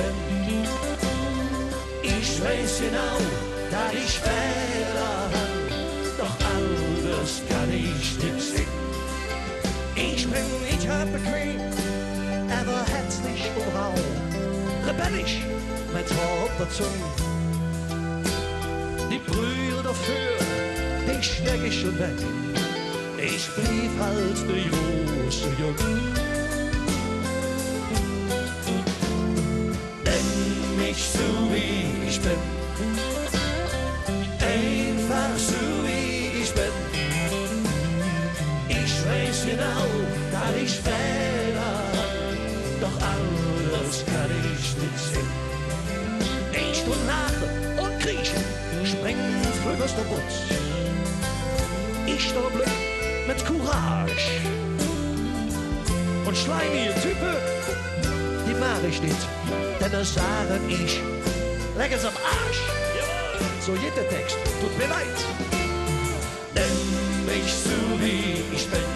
bin. Ich weiß genau, dass ich Fehler hab, doch alles kann ich nicht sehen. Ich bin nicht bequem, aber herzlich umhauen, rebellisch mit harter Zunge. Die Brüder dafür, die steck ich schon weg. Ich blieb halt der große Junge. Nenn mich so wie ich bin, einfach so wie ich bin. Ich weiß genau, dass ich Fehler hab, doch alles kann ich nicht sehen. Ich tu nach und krieche, spring flügg aus der Butz. Ich steh Blick mit Courage und schleimige Typen, die mag ich nicht, denn das sage ich, leg es am Arsch. So jeder Text, tut mir leid. Nenn mich so wie ich bin,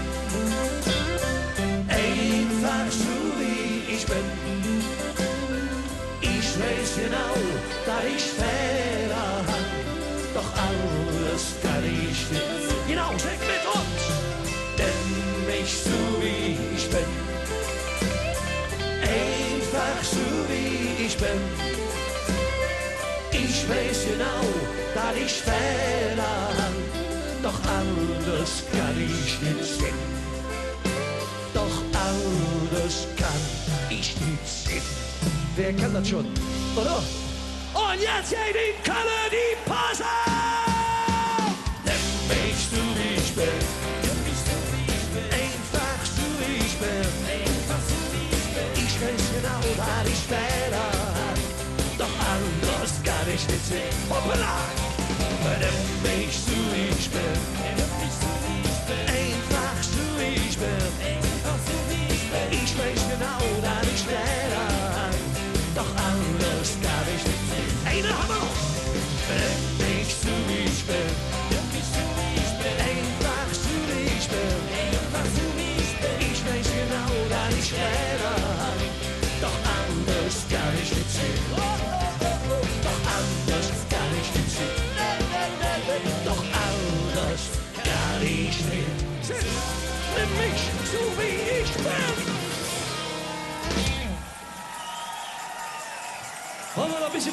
einfach so wie ich bin. Ich weiß genau, dass ich Fehler hab, doch alles kann ich nicht. Genau, sing mit uns. Nenn mich so wie ich bin, einfach so wie ich bin. Ich weiß genau, dass ich Fehler hab, doch alles kann ich nicht sehen. Doch alles kann ich nicht sehen. Wer kann das schon, oder? Und jetzt geht in Köln die Pause! Nenn mich so wie ich bin, einfach so wie ich bin. Ich weiß genau, dass ich Fehler hab, doch anders kann ich nicht sehen. Hoppala! Nenn mich so wie ich bin, einfach so wie ich bin. Ich weiß genau, dass ich Fehler hab, doch anders kann ich nicht sehen. Eine Hammer noch! Nenn mich so wie ich bin, einfach so wie ich bin. Ich weiß genau, dass ich Fehler hab, doch anders kann ich nicht sehen. Doch anders kann ich nicht sehen. Doch anders kann ich nicht sehen. Nimm mich so wie ich bin. Wollen wir noch ein bisschen